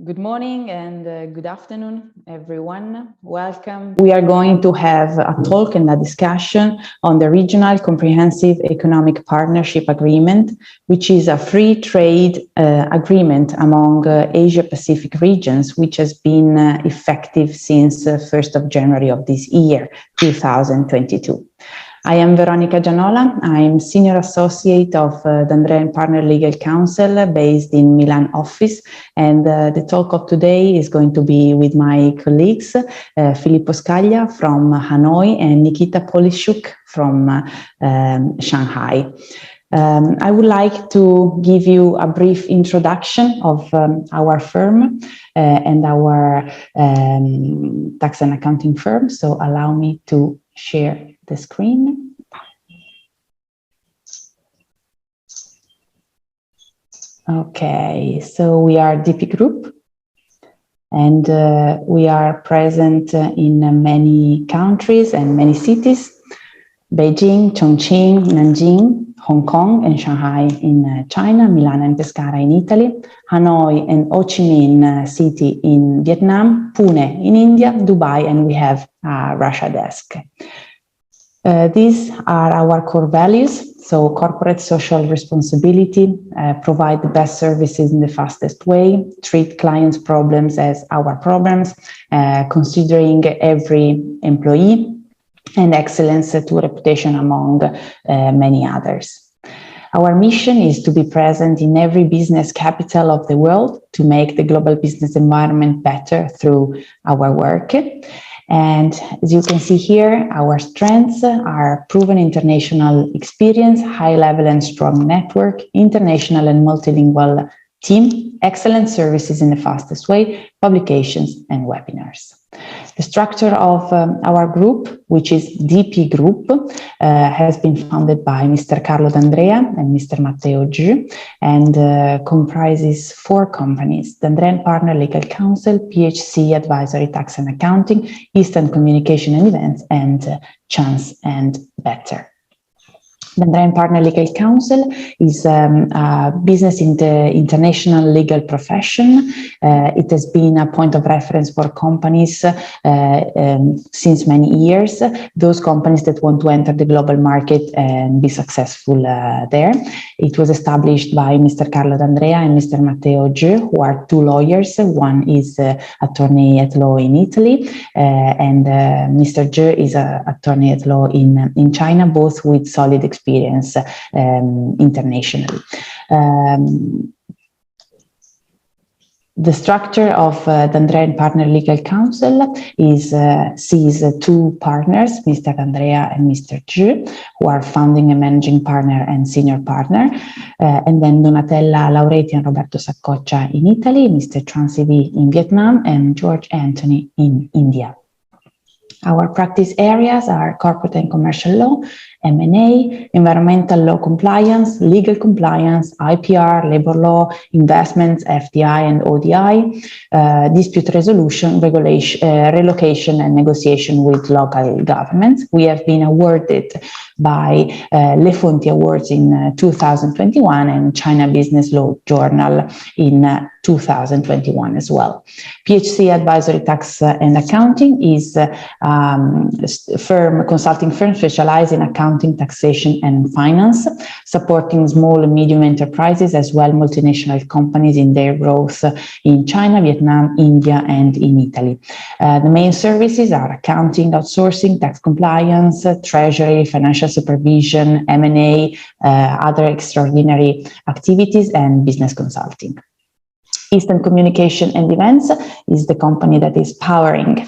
Good morning and good afternoon, everyone. Welcome. We are going to have a talk and a discussion on the Regional Comprehensive Economic Partnership Agreement, which is a free trade agreement among Asia-Pacific regions, which has been effective since 1st of January of this year, 2022. I am Veronica Gianola. I'm Senior Associate of D'Andrea & Partner Legal Counsel based in Milan office. And the talk of today is going to be with my colleagues, Filippo Scaglia from Hanoi and Nikita Polishchuk from Shanghai. I would like to give you a brief introduction of our firm and our tax and accounting firm. So allow me to share the screen. Okay, so we are DP Group and we are present in many countries and many cities: Beijing, Chongqing, Nanjing, Hong Kong and Shanghai in China, Milan and Pescara in Italy, Hanoi and Ho Chi Minh City in Vietnam, Pune in India, Dubai, and we have a Russia desk. These are our core values. So corporate social responsibility, provide the best services in the fastest way, treat clients' problems as our problems, considering every employee, and excellence to reputation among many others. Our mission is to be present in every business capital of the world to make the global business environment better through our work. And as you can see here, our strengths are proven international experience, high level and strong network, international and multilingual team, excellent services in the fastest way, publications and webinars. The structure of our group, which is DP Group, has been founded by Mr. Carlo D'Andrea and Mr. Matteo G, and comprises 4 companies: D'Andrea & Partner Legal Counsel, PHC Advisory Tax and Accounting, EASTANT Communication Events, and Chance and Better. D'Andrea & Partner Legal Counsel is a business in the international legal profession. It has been a point of reference for companies since many years, those companies that want to enter the global market and be successful there. It was established by Mr. Carlo D'Andrea and Mr. Matteo G, who are 2 lawyers. One is attorney at law in Italy, and Mr. G is an attorney at law in China, both with solid experience internationally. The structure of D'Andrea & Partner Legal Counsel sees 2 partners, Mr. D'Andrea and Mr. G, who are founding and managing partner and senior partner, and then Donatella Laureti and Roberto Saccoccia in Italy, Mr. Tran CV in Vietnam, and George Anthony in India. Our practice areas are corporate and commercial law, M&A, environmental law compliance, legal compliance, IPR, labor law, investments, FDI and ODI, dispute resolution, relocation and negotiation with local governments. We have been awarded by Le Fonti Awards in 2021 and China Business Law Journal in 2021 as well. PHC Advisory Tax and Accounting is a consulting firm specialized in accounting, taxation and finance, supporting small and medium enterprises as well multinational companies in their growth in China, Vietnam, India and in Italy. The main services are accounting, outsourcing, tax compliance, treasury, financial supervision, M&A, other extraordinary activities and business consulting. EASTANT Communication and Events is the company that is powering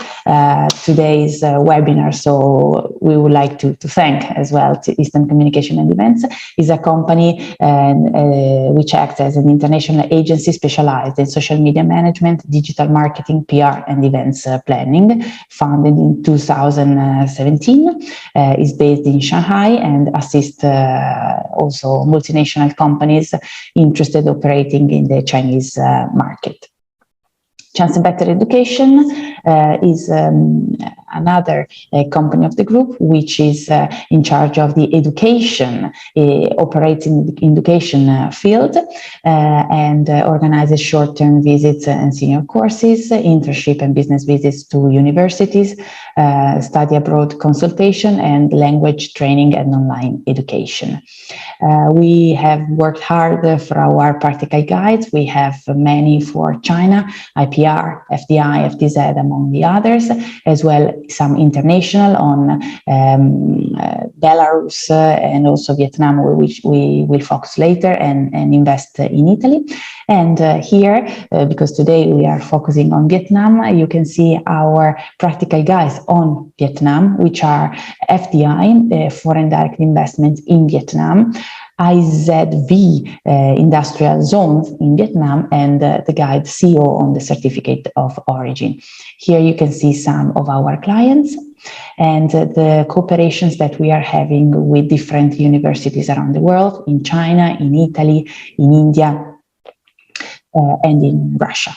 today's webinar. So we would like to thank as well to EASTANT Communication and Events. Is a company which acts as an international agency specialized in social media management, digital marketing, PR and events planning. Founded in 2017, is based in Shanghai and assists also multinational companies interested operating in the Chinese market. Chance Better Education is another company of the group, which is in charge of the education, operating the education field, and organizes short-term visits and senior courses, internship and business visits to universities, study abroad consultation, and language training and online education. We have worked hard for our practical guides. We have many for China, IPR, FDI, FTZ, among the others, as well some international on Belarus and also Vietnam, which we will focus later, and invest in Italy. And here, because today we are focusing on Vietnam, you can see our practical guides on Vietnam, which are FDI, foreign direct investments in Vietnam, IZV, industrial zones in Vietnam, and the guide CO on the certificate of origin. Here you can see some of our clients and the cooperations that we are having with different universities around the world, in China, in Italy, in India, and in Russia.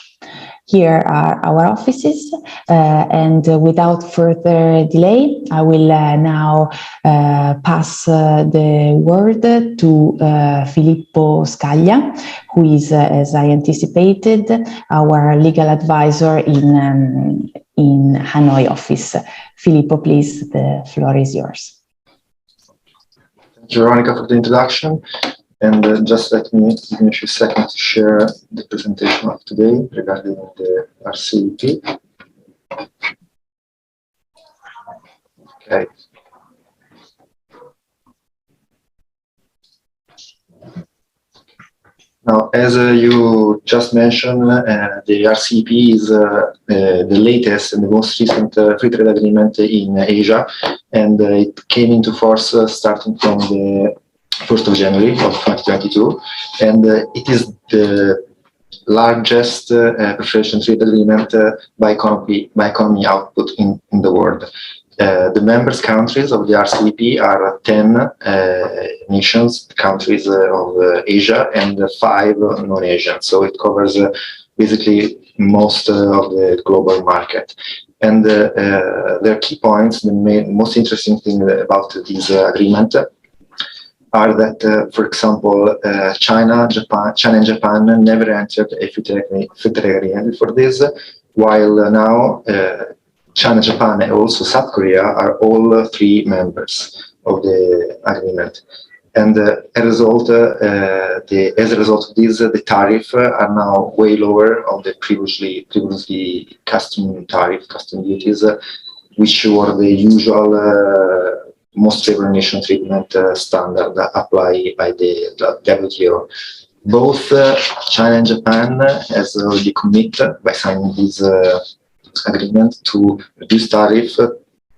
Here are our offices, and without further delay, I will now pass the word to Filippo Scaglia, who is, as I anticipated, our legal advisor in Hanoi office. Filippo, please, the floor is yours. Thank you, Veronica, for the introduction. And just give me a few seconds to share the presentation of today regarding the RCEP. Okay. Now, as you just mentioned, the RCEP is the latest and the most recent free trade agreement in Asia, and it came into force starting from the 1st of January of 2022, and it is the largest preferential trade agreement by economy output in the world. The members countries of the RCEP are 10 nations, countries of Asia, and 5 non-Asian. So it covers basically most of the global market. And their key points, the most interesting thing about this agreement are that, for example, China and Japan never entered a free trade agreement before this, while now China, Japan, and also South Korea are all 3 members of the agreement. And as a result of this, the tariff are now way lower on the previously custom duties, which were the usual most favored nation treatment standard applied by the WTO. Both China and Japan has already committed by signing this agreement to reduce tariff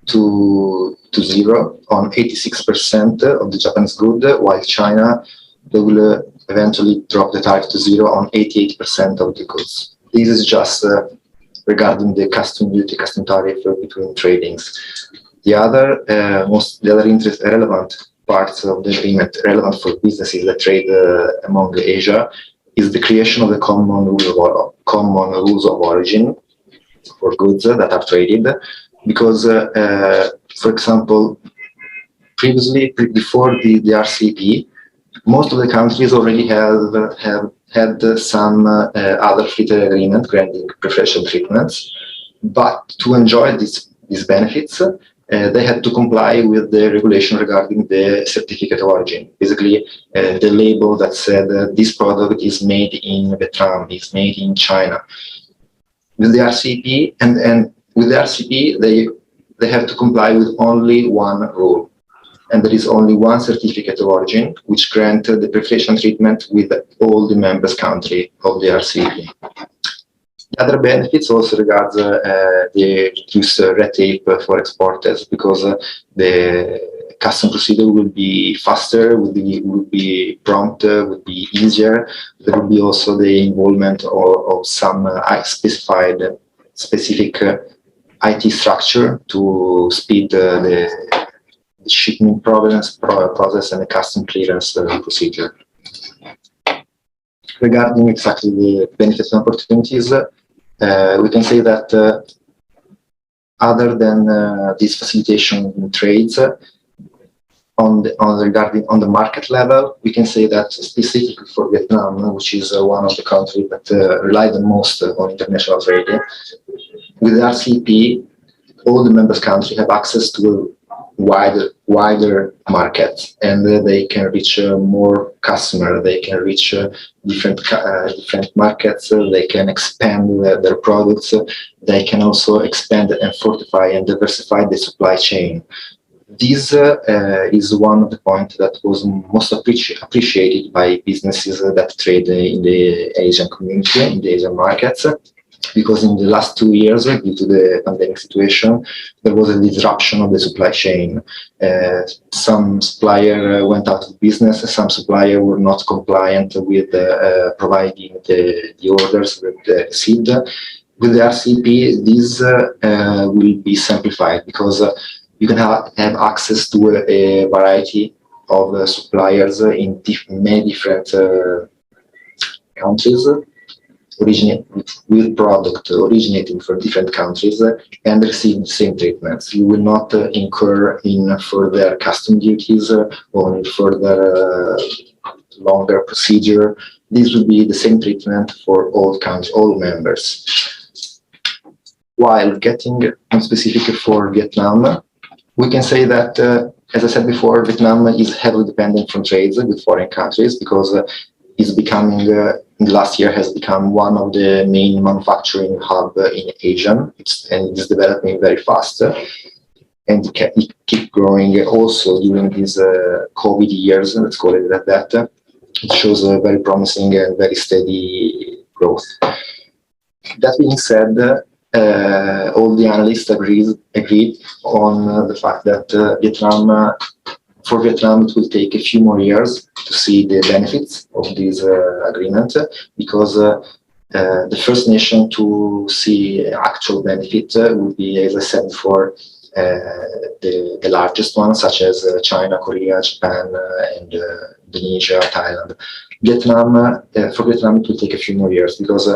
to 0 on 86% of the Japanese good, while China, they will eventually drop the tariff to 0 on 88% of the goods. This is just regarding the custom tariff between tradings. The other relevant parts of the agreement, relevant for businesses that trade among Asia, is the creation of the common rules of origin for goods that are traded. Because, for example, previously, before the RCEP, most of the countries already have had some other free trade agreement granting preferential treatments, but to enjoy these benefits, they had to comply with the regulation regarding the certificate of origin. Basically, the label that said this product is made in Vietnam, is made in China. With the RCEP, and with the RCEP, they have to comply with only one rule. And there is only one certificate of origin, which granted the preferential treatment with all the members country of the RCEP. The other benefits also regards the reduced red tape for exporters, because the custom procedure will be faster, will be prompt, will be easier. There will be also the involvement of some specific IT structure to speed the shipment process and the custom clearance procedure. Regarding exactly the benefits and opportunities, we can say that other than this facilitation in trades, regarding the market level, we can say that specifically for Vietnam, which is one of the countries that rely the most on international trade, with the RCEP, all the member countries have access to a wider market, and they can reach more customers. They can reach different markets. They can expand their products. They can also expand and fortify and diversify the supply chain. This is one of the points that was most appreciated by businesses that trade in the Asian community, in the Asian markets, because in the last 2 years, due to the pandemic situation, there was a disruption of the supply chain. Some suppliers went out of business, some suppliers were not compliant with providing the orders that they received. With the RCEP, this will be simplified because you can have access to a variety of suppliers in many different countries, with product originating from different countries and receive the same treatments. You will not incur in further custom duties or in further longer procedure. This will be the same treatment for all countries, all members. While getting specific for Vietnam, we can say that, as I said before, Vietnam is heavily dependent from trades with foreign countries because it's becoming, in the last year, has become one of the main manufacturing hub in Asia, and it's developing very fast, and it keep growing also during these COVID years, let's call it like that. It shows a very promising and very steady growth. That being said, all the analysts agreed on the fact that for Vietnam, it will take a few more years to see the benefits of this agreement, because the first nation to see actual benefit will be, as I said before, the largest ones, such as China, Korea, Japan, and Indonesia, Thailand. For Vietnam, it will take a few more years because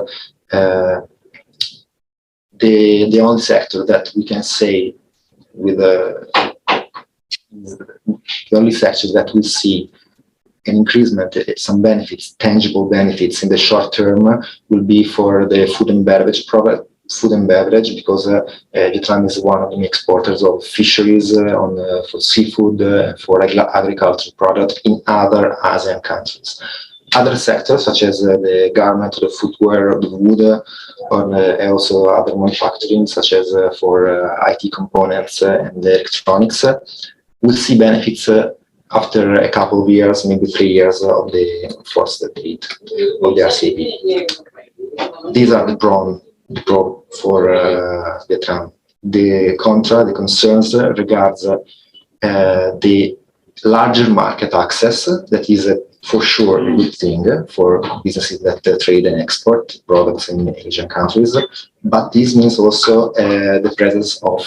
the only sector that we can say with the only sector that will see an increasement, some benefits, tangible benefits in the short term, will be for the food and beverage product. Food and beverage, because Vietnam is one of the exporters of fisheries for seafood, for agricultural products in other ASEAN countries. Other sectors, such as the garment, the footwear, the wood, or also other manufacturing, such as for IT components and electronics, will see benefits after a couple of years, maybe 3 years of the forced date of the RCEP. These are the pro for Vietnam. The contra, the concerns regards the larger market access. That is for sure a good thing for businesses that trade and export products in Asian countries. But this means also the presence of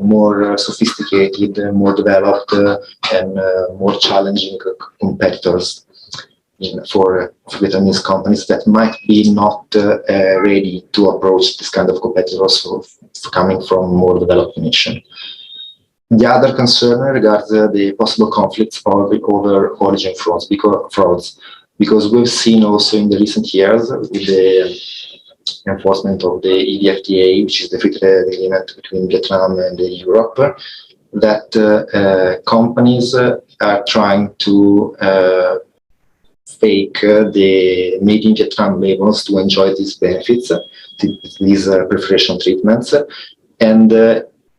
more sophisticated, more developed, and more challenging competitors for Vietnamese companies that might be not ready to approach this kind of competitors coming from more developed nations. The other concern regards the possible conflicts over origin frauds, because we've seen also in the recent years with the enforcement of the EDFTA, which is the free trade agreement between Vietnam and Europe, that companies are trying to fake the made in Vietnam labels to enjoy these benefits, these preferential treatments, and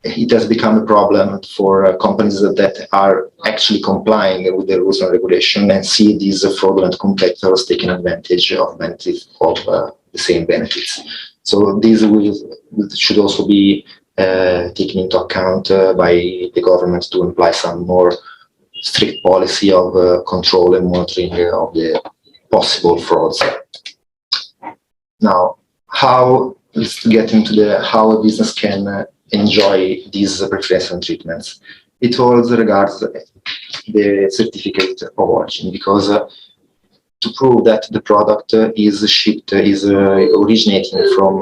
it has become a problem for companies that are actually complying with the rules and regulation and see these fraudulent competitors taking advantage of benefits of the same benefits. So this should also be taken into account by the government to imply some more strict policy of control and monitoring of the possible frauds. Now, let's get into how a business can enjoy these preferential treatments. It also regards the certificate of origin, because to prove that the product is shipped, is originating from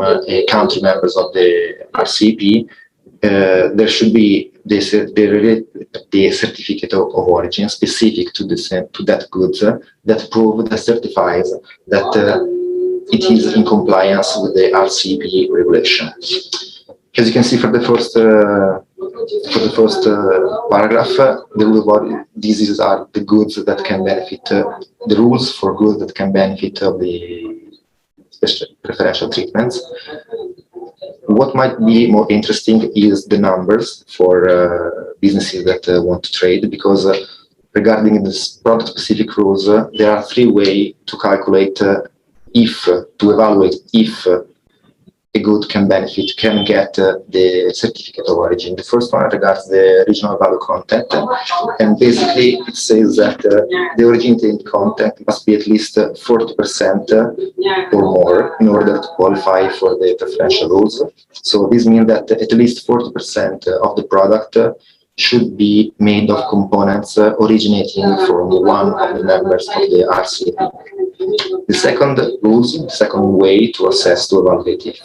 country members of the RCEP, there should be the certificate of origin specific to that goods that prove, that certifies that it is in compliance with the RCEP regulation. As you can see for the first paragraph, these are the goods that can benefit, the rules for goods that can benefit of the special preferential treatments. What might be more interesting is the numbers for businesses that want to trade, because regarding this product-specific rules, there are 3 ways to calculate to evaluate if a good can get the certificate of origin. The first one regards the regional value content, and basically it says that the originating content must be at least 40% or more in order to qualify for the preferential rules. So this means that at least 40% of the product should be made of components originating from one of the members of the RCEP. The second way to assess, to evaluate if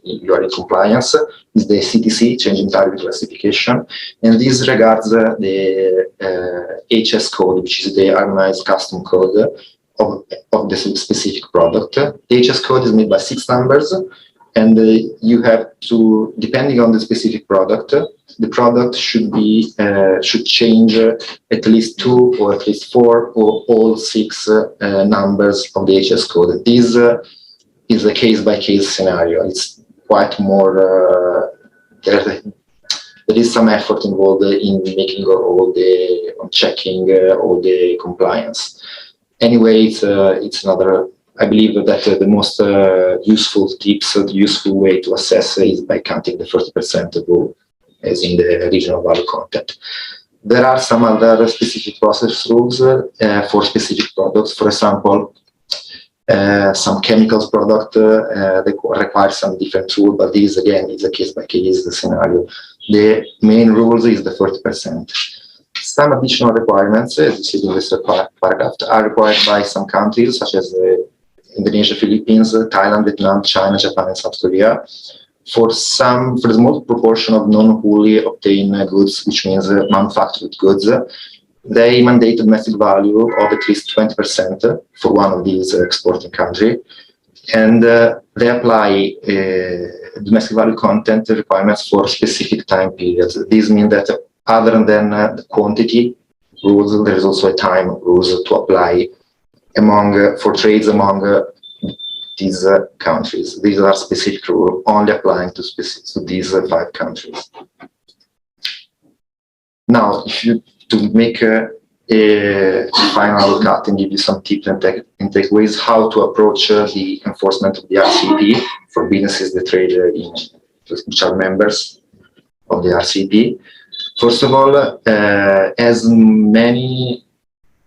you are in compliance, is the CTC, change in target classification, and this regards the HS code, which is the harmonized custom code of the specific product. The HS code is made by 6 numbers, and you have to, depending on the specific product, the product should change at least 2 or at least 4 or all 6 numbers of the HS code. This is a case-by-case scenario. It's quite more. There is some effort involved in making checking all the compliance. Anyway, it's another. I believe that the most useful tips, the useful way to assess is by counting the 40% rule, as in the regional value content. There are some other specific process rules for specific products. For example, some chemicals product require some different rule, but this again is a case-by-case scenario. The main rules is the 40%. Some additional requirements, as you see in this paragraph, are required by some countries such as Indonesia, Philippines, Thailand, Vietnam, China, Japan, and South Korea. For the small proportion of non-wholly obtained goods, which means manufactured goods, they mandate a domestic value of at least 20% for one of these exporting countries, and they apply domestic value content requirements for specific time periods. This means that other than the quantity rules, there is also a time rules to apply for trades among these countries. These are specific rules only applying to these 5 countries. Now, to make a final cut and give you some tips and takeaways how to approach the enforcement of the RCEP for businesses that trade which are members of the RCEP. First of all, as many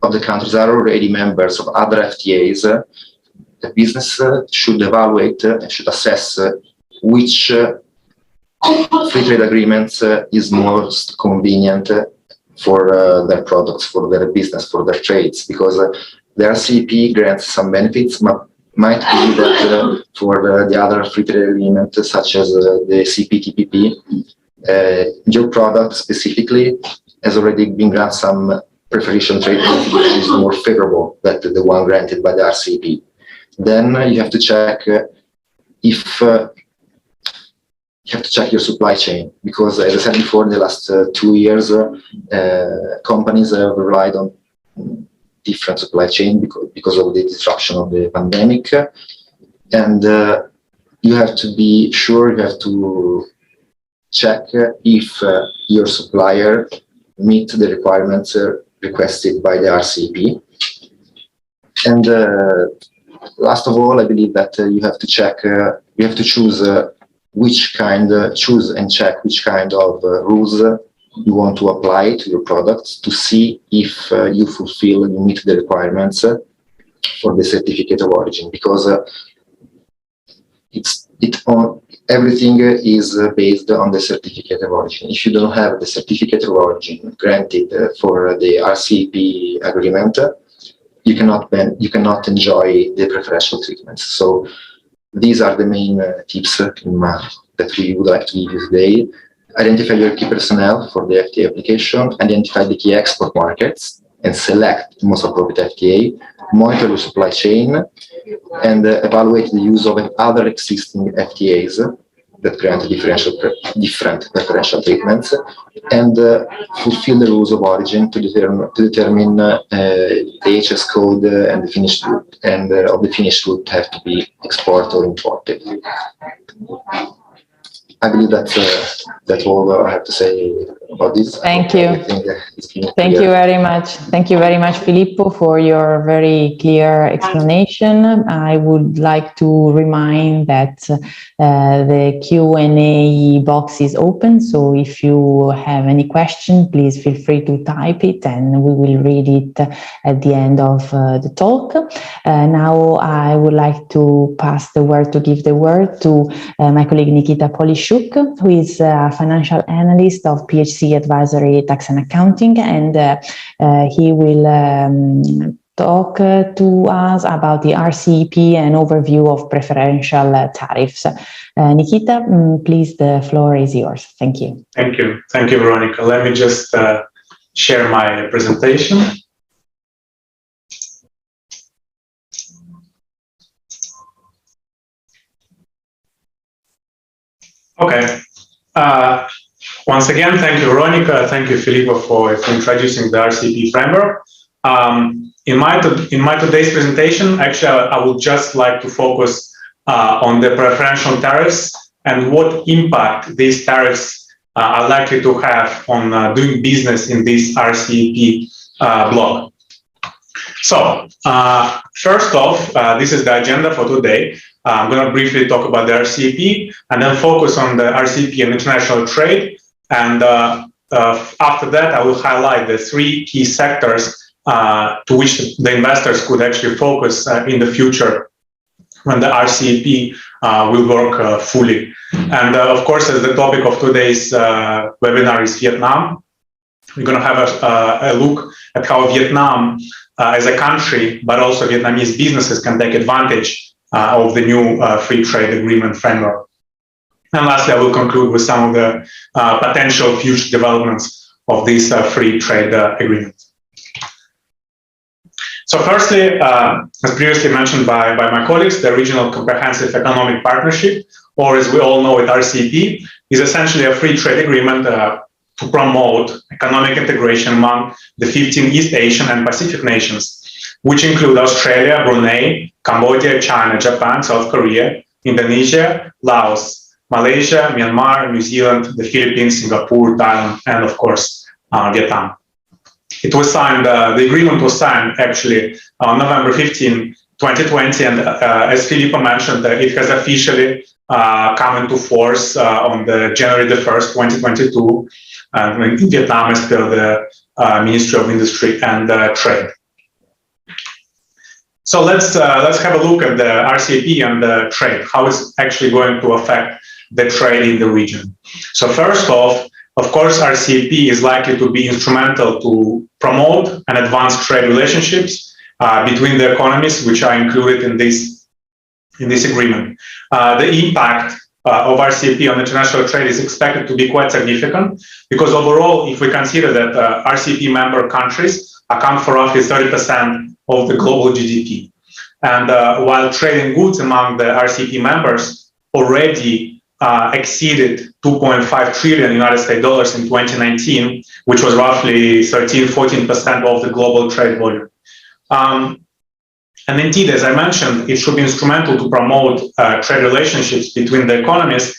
of the countries are already members of other FTAs, the business should evaluate and should assess which free trade agreements is most convenient for their products, for their business, for their trades, because the RCEP grants some benefits, but might be that for the other free trade agreements, such as the CPTPP, your product specifically has already been granted some preferential trade benefit which is more favorable than the one granted by the RCEP. Then you have to check your supply chain, because as I said before, in the last 2 years, companies have relied on different supply chain because of the disruption of the pandemic, and you have to be sure, you have to check if your supplier meet the requirements requested by the RCEP. And last of all, I believe that you have to check, you have to choose choose and check which kind of rules you want to apply to your products to see if you meet the requirements for the certificate of origin, because everything is based on the certificate of origin. If you don't have the certificate of origin granted for the RCEP agreement, you cannot enjoy the preferential treatments. So these are the main tips that we would like to give you today. Identify your key personnel for the FTA application, identify the key export markets, and select the most appropriate FTA, monitor your supply chain, and evaluate the use of other existing FTAs that grant different preferential treatments, and fulfill the rules of origin to determine the HS code and the finished good, and of the finished good have to be exported or imported. I believe that's all I have to say about this. Thank you. Thank you very much. Thank you very much, Filippo, for your very clear explanation. I would like to remind that the Q&A box is open. So if you have any question, please feel free to type it and we will read it at the end of the talk. Now I would like to give the word to my colleague Nikita Polishchuk, who is a financial analyst of PHC Advisory Tax and Accounting, and he will talk to us about the RCEP and overview of preferential tariffs. Nikita, please, the floor is yours. Thank you. Thank you. Thank you, Veronica. Let me just share my presentation. Okay. Once again, thank you, Veronica. Thank you, Filippo, for introducing the RCEP framework. In my today's presentation, actually, I would just like to focus on the preferential tariffs and what impact these tariffs are likely to have on doing business in this RCEP block. So, first off, this is the agenda for today. I'm going to briefly talk about the RCEP and then focus on the RCEP and international trade. And after that, I will highlight the 3 key sectors to which the investors could actually focus in the future when the RCEP will work fully. And of course, as the topic of today's webinar is Vietnam, we're going to have a look at how Vietnam as a country, but also Vietnamese businesses can take advantage of the new free trade agreement framework. And lastly, I will conclude with some of the potential future developments of this free trade agreement. So firstly, as previously mentioned by my colleagues, the Regional Comprehensive Economic Partnership, or as we all know it, RCEP, is essentially a free trade agreement to promote economic integration among the 15 East Asian and Pacific nations, which include Australia, Brunei, Cambodia, China, Japan, South Korea, Indonesia, Laos, Malaysia, Myanmar, New Zealand, the Philippines, Singapore, Thailand, and of course, Vietnam. It was signed, the agreement was signed actually on November 15, 2020, and as Filippo mentioned, it has officially come into force on the January the 1st, 2022, in Vietnam as per the Ministry of Industry and Trade. So let's have a look at the RCEP and the trade, how it's actually going to affect the trade in the region. So first off, of course, RCEP is likely to be instrumental to promote and advance trade relationships between the economies which are included in this agreement. The impact of RCEP on international trade is expected to be quite significant because overall, if we consider that RCEP member countries account for roughly 30% of the global GDP. And while trading goods among the RCEP members already exceeded 2.5 trillion United States dollars in 2019, which was roughly 13-14% of the global trade volume. And indeed, as I mentioned, it should be instrumental to promote trade relationships between the economies,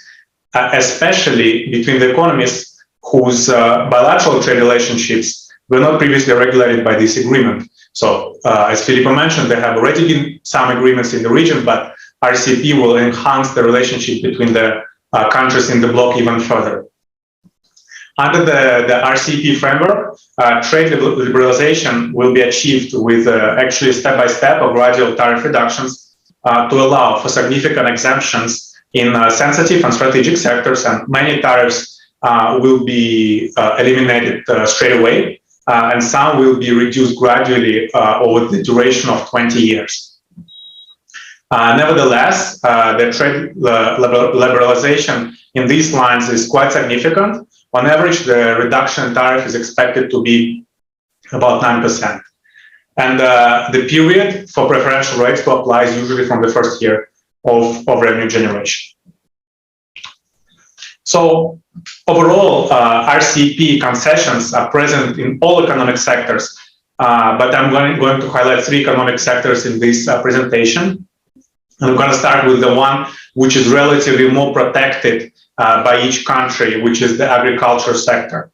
especially between the economies whose bilateral trade relationships were not previously regulated by this agreement. So, as Filippo mentioned, there have already been some agreements in the region, but RCEP will enhance the relationship between the countries in the bloc even further. Under the RCEP framework, trade liberalization will be achieved with actually step-by-step or gradual tariff reductions to allow for significant exemptions in sensitive and strategic sectors, and many tariffs will be eliminated straight away. and some will be reduced gradually over the duration of 20 years. Nevertheless, the trade liberalization in these lines is quite significant. On average, the reduction in tariff is expected to be about 9%. And the period for preferential rates to apply is usually from the first year of revenue generation. So overall, RCEP concessions are present in all economic sectors, but I'm going to highlight 3 economic sectors in this presentation. And I'm going to start with the one which is relatively more protected by each country, which is the agriculture sector.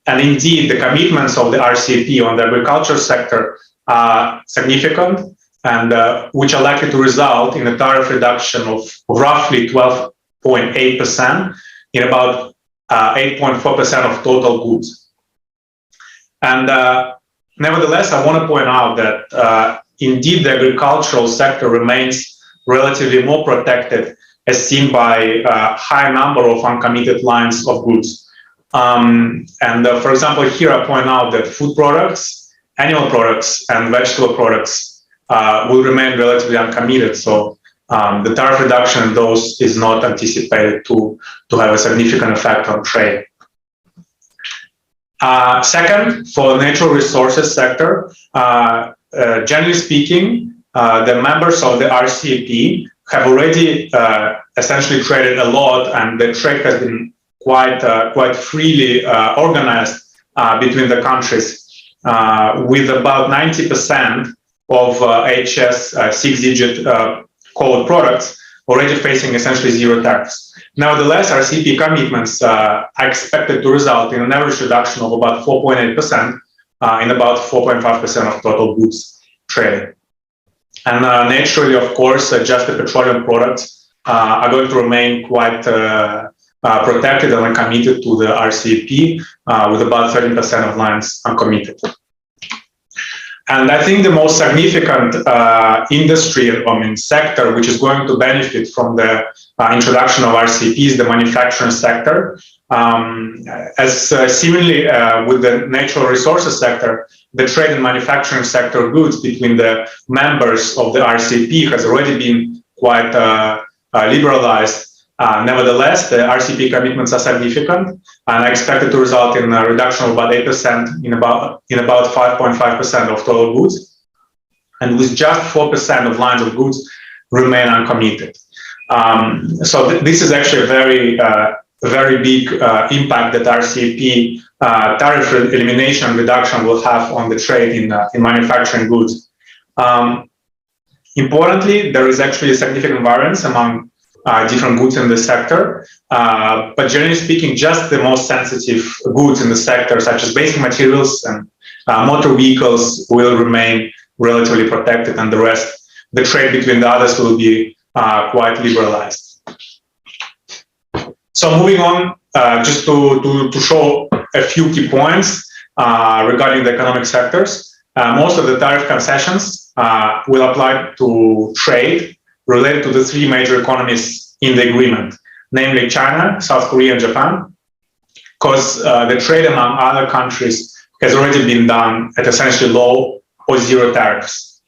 And indeed, the commitments of the RCEP on the agriculture sector are significant, and which are likely to result in a tariff reduction of roughly 12.8% in about 8.4% of total goods. And nevertheless, I want to point out that indeed the agricultural sector remains relatively more protected, as seen by a high number of uncommitted lines of goods. For example, here I point out that food products, animal products, and vegetable products will remain relatively uncommitted. So the tariff reduction in those is not anticipated to have a significant effect on trade. Second, for the natural resources sector, generally speaking, the members of the RCEP have already essentially traded a lot, and the trade has been quite freely organized between the countries, with about 90% of HS 6-digit code products already facing essentially zero tariffs. Nevertheless, RCEP commitments are expected to result in an average reduction of about 4.8% in about 4.5% of total goods traded. And naturally, of course, just the petroleum products are going to remain quite protected and committed to the RCEP, with about 13% of lines uncommitted. And I think the most significant industry, sector, which is going to benefit from the introduction of RCEP is the manufacturing sector. As similarly with the natural resources sector, the trade and manufacturing sector goods between the members of the RCEP has already been quite liberalized. Nevertheless, the RCEP commitments are significant and are expected to result in a reduction of about 8% in about 5.5% of total goods, and with just 4% of lines of goods remain uncommitted. So this is actually a very big impact that RCEP tariff elimination and reduction will have on the trade in manufacturing goods. Importantly, there is actually a significant variance among different goods in the sector, but generally speaking, just the most sensitive goods in the sector, such as basic materials and motor vehicles, will remain relatively protected, and the rest, the trade between the others, will be quite liberalized. So moving on, just to show a few key points regarding the economic sectors. Most of the tariff concessions will apply to trade related to the 3 major economies in the agreement, namely China, South Korea, and Japan, because the trade among other countries has already been done at essentially low or zero tariffs.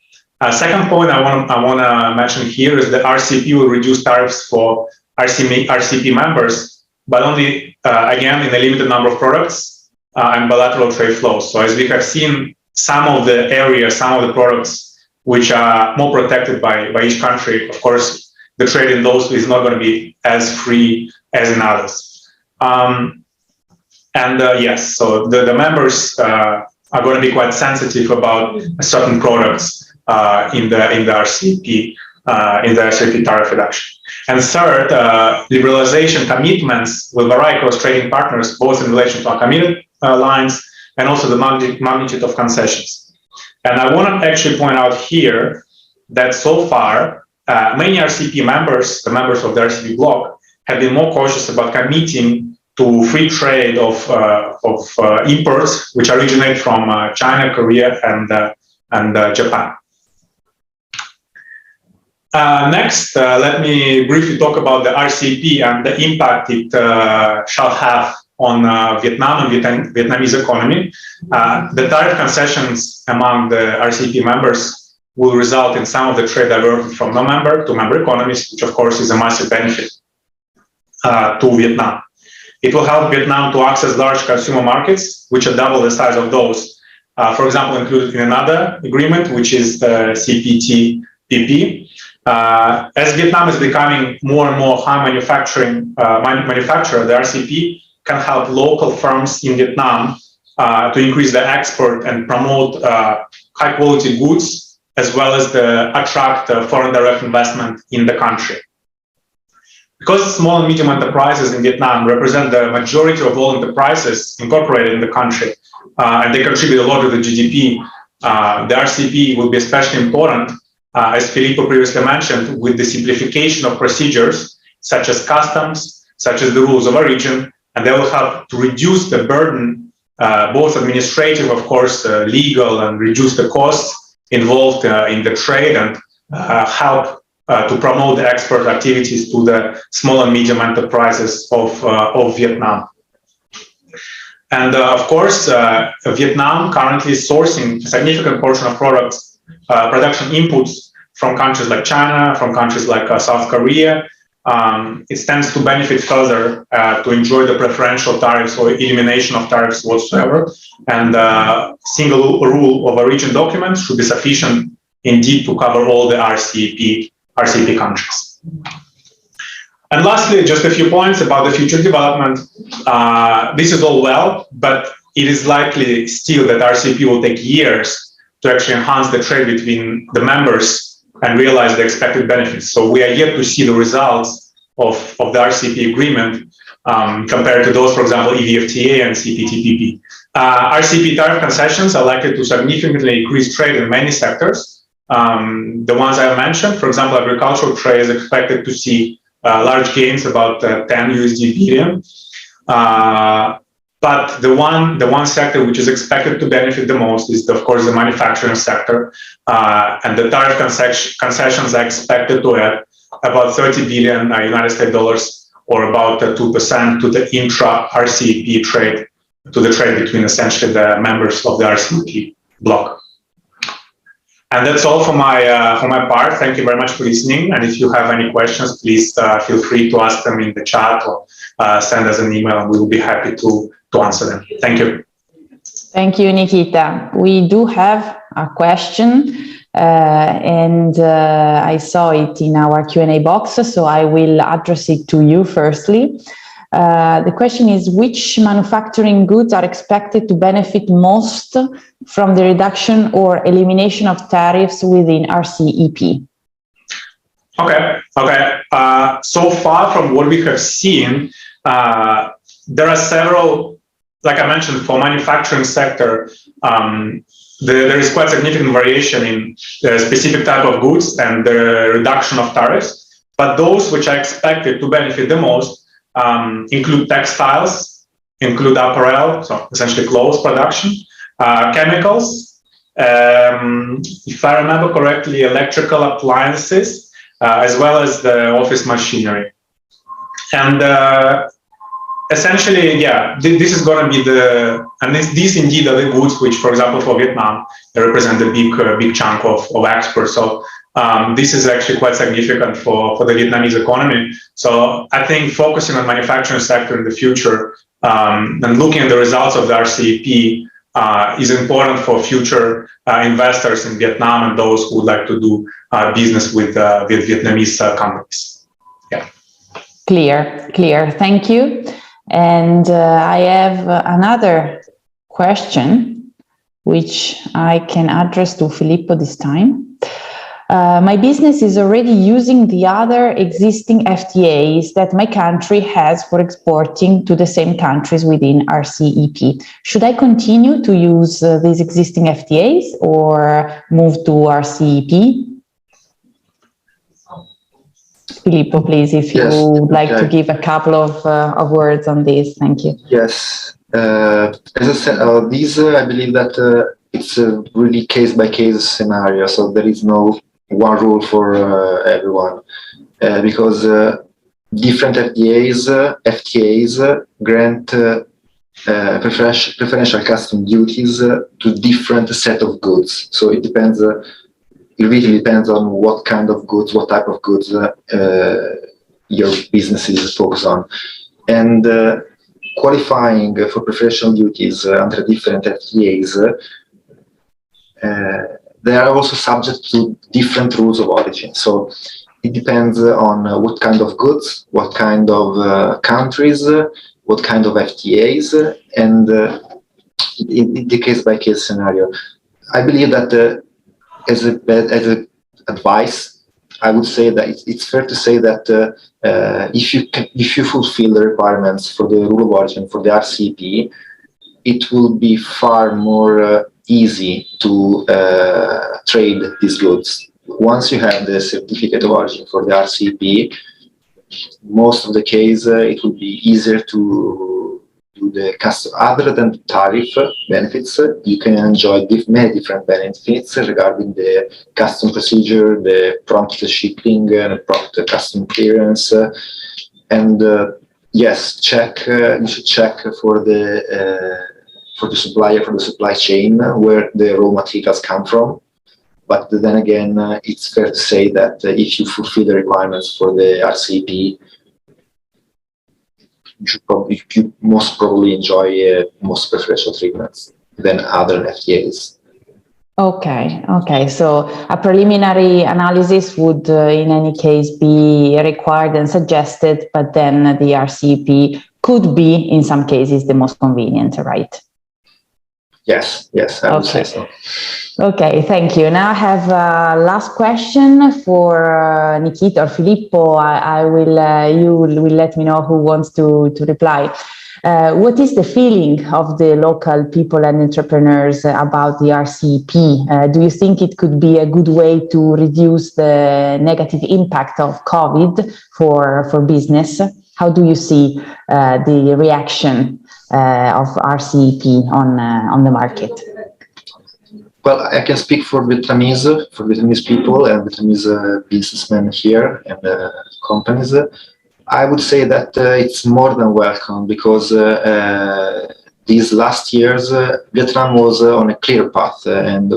Second point I want to mention here is that RCEP will reduce tariffs for RCEP members, but only, again, in a limited number of products and bilateral trade flows. So as we have seen, some of the areas, some of the products which are more protected by each country, of course, the trade in those is not going to be as free as in others. Yes, so the members are going to be quite sensitive about certain products in the RCEP tariff reduction. And third, liberalization commitments will vary across trading partners, both in relation to uncommitted lines and also the magnitude of concessions. And I want to actually point out here that so far, many RCEP members, the members of the RCEP bloc, have been more cautious about committing to free trade of imports which originate from China, Korea, and Japan. Next, let me briefly talk about the RCEP and the impact it shall have on Vietnam and Vietnamese economy. The tariff concessions among the RCEP members will result in some of the trade diverted from non-member to member economies, which of course is a massive benefit to Vietnam. It will help Vietnam to access large consumer markets, which are double the size of those, for example, included in another agreement, which is the CPTPP. As Vietnam is becoming more and more high manufacturer, the RCEP can help local firms in Vietnam to increase their export and promote high quality goods, as well as attract foreign direct investment in the country. Because small and medium enterprises in Vietnam represent the majority of all enterprises incorporated in the country, and they contribute a lot to the GDP, the RCEP will be especially important, as Filippo previously mentioned, with the simplification of procedures such as customs, such as the rules of origin, and they will help to reduce the burden, both administrative, of course, legal, and reduce the costs involved in the trade, and help to promote the export activities to the small and medium enterprises of Vietnam. And of course, Vietnam currently is sourcing a significant portion of products, production inputs from countries like China, from countries like South Korea. It stands to benefit further to enjoy the preferential tariffs or elimination of tariffs whatsoever. And single rule of origin documents should be sufficient indeed to cover all the RCEP countries. And lastly, just a few points about the future development. This is all well, but it is likely still that RCEP will take years to actually enhance the trade between the members and realize the expected benefits. So we are yet to see the results of the RCEP agreement compared to those, for example, EVFTA and CPTPP. RCEP tariff concessions are likely to significantly increase trade in many sectors. The ones I mentioned, for example, agricultural trade is expected to see large gains, about 10 USD billion. But the one sector which is expected to benefit the most is, of course, the manufacturing sector. And the tariff concessions are expected to add about 30 billion United States dollars, or about 2% to the intra-RCEP trade, to the trade between essentially the members of the RCEP bloc. And that's all for my part. Thank you very much for listening. And if you have any questions, please feel free to ask them in the chat, or send us an email, and we will be happy to answer them. Thank you. Thank you, Nikita. We do have a question, and I saw it in our Q&A box, so I will address it to you firstly. The question is, which manufacturing goods are expected to benefit most from the reduction or elimination of tariffs within RCEP? Okay. So far from what we have seen, there are several, like I mentioned, for manufacturing sector, there is quite significant variation in the specific type of goods and the reduction of tariffs. But those which are expected to benefit the most include textiles, include apparel, so essentially clothes production, chemicals, if I remember correctly, electrical appliances, as well as the office machinery. And essentially, yeah, this is going to be these indeed are the goods which, for example, for Vietnam, they represent a big chunk of exports. So this is actually quite significant for the Vietnamese economy. So I think focusing on manufacturing sector in the future and looking at the results of the RCEP is important for future investors in Vietnam and those who would like to do business with Vietnamese companies. Yeah. Clear. Thank you. And I have another question, which I can address to Filippo this time. My business is already using the other existing FTAs that my country has for exporting to the same countries within RCEP. Should I continue to use these existing FTAs or move to RCEP? Filippo, please, if you would like to give a couple of words on this. Thank you. Yes. As I said, these, I believe that it's a really case-by-case scenario, so there is no one rule for everyone, because different FTAs grant preferential custom duties to different set of goods. So it depends. It really depends on what kind of goods, what type of goods your business is focused on, and qualifying for preferential duties under different FTAs. They are also subject to different rules of origin. So it depends on what kind of goods, what kind of countries, what kind of FTAs, and in the case-by-case scenario. I believe that as a advice, I would say that it's fair to say that if you fulfill the requirements for the rule of origin for the RCEP, it will be far more easy to trade these goods. Once you have the certificate of origin for the RCEP, most of the case it will be easier to do the custom. Other than tariff benefits, you can enjoy many different benefits regarding the custom procedure, the prompt shipping, and prompt custom clearance, and yes, you should check for the supplier, for the supply chain, where the raw materials come from. But then again, it's fair to say that if you fulfill the requirements for the RCEP, you most probably enjoy most preferential treatments than other FTAs. Okay. So a preliminary analysis would, in any case, be required and suggested, but then the RCEP could be, in some cases, the most convenient, right? Yes, I would say so. Okay, thank you. Now I have a last question for Nikita or Filippo. You will let me know who wants to reply. What is the feeling of the local people and entrepreneurs about the RCEP? Do you think it could be a good way to reduce the negative impact of COVID for business? How do you see the reaction of RCEP on the market? Well, I can speak for Vietnamese people and Vietnamese businessmen here and companies. I would say that it's more than welcome, because these last years Vietnam was on a clear path and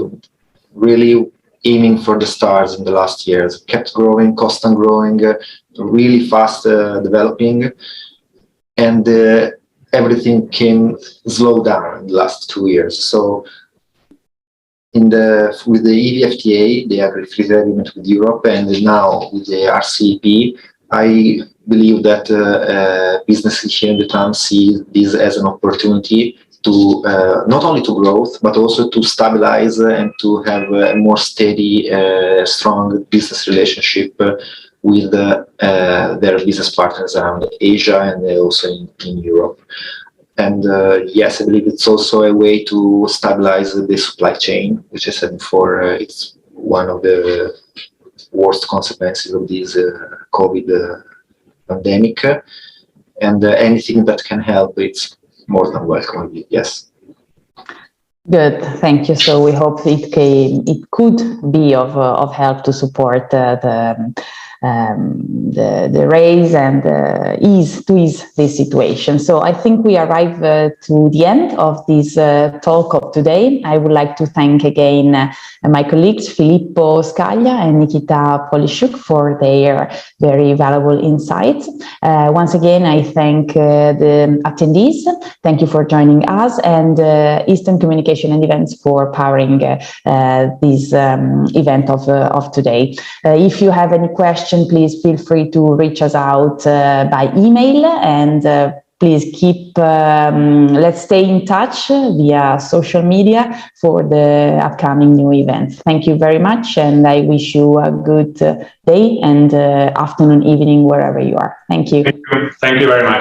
really aiming for the stars in the last years. Kept growing, constant growing, really fast developing, and everything came slow down in the last 2 years. So with the EVFTA, the Free Trade Agreement with Europe, and now with the RCEP, I believe that businesses here in Vietnam see this as an opportunity to not only to growth, but also to stabilize and to have a more steady, strong business relationship with their business partners around Asia and also in Europe. And yes, I believe it's also a way to stabilize the supply chain, which I said before, it's one of the worst consequences of this COVID pandemic. And anything that can help, it's more than welcome. Yes. Good, thank you. So we hope it could be of help to support the raise and ease this situation. So I think we arrive to the end of this talk of today. I would like to thank again my colleagues Filippo Scaglia and Nikita Polishchuk for their very valuable insights. Once again, I thank the attendees. Thank you for joining us, and EASTANT Communication and Events for powering this event of today. If you have any questions, please feel free to reach us out by email, and please let's stay in touch via social media for the upcoming new events. Thank you very much, and I wish you a good day and afternoon, evening, wherever you are. Thank you. Thank you very much.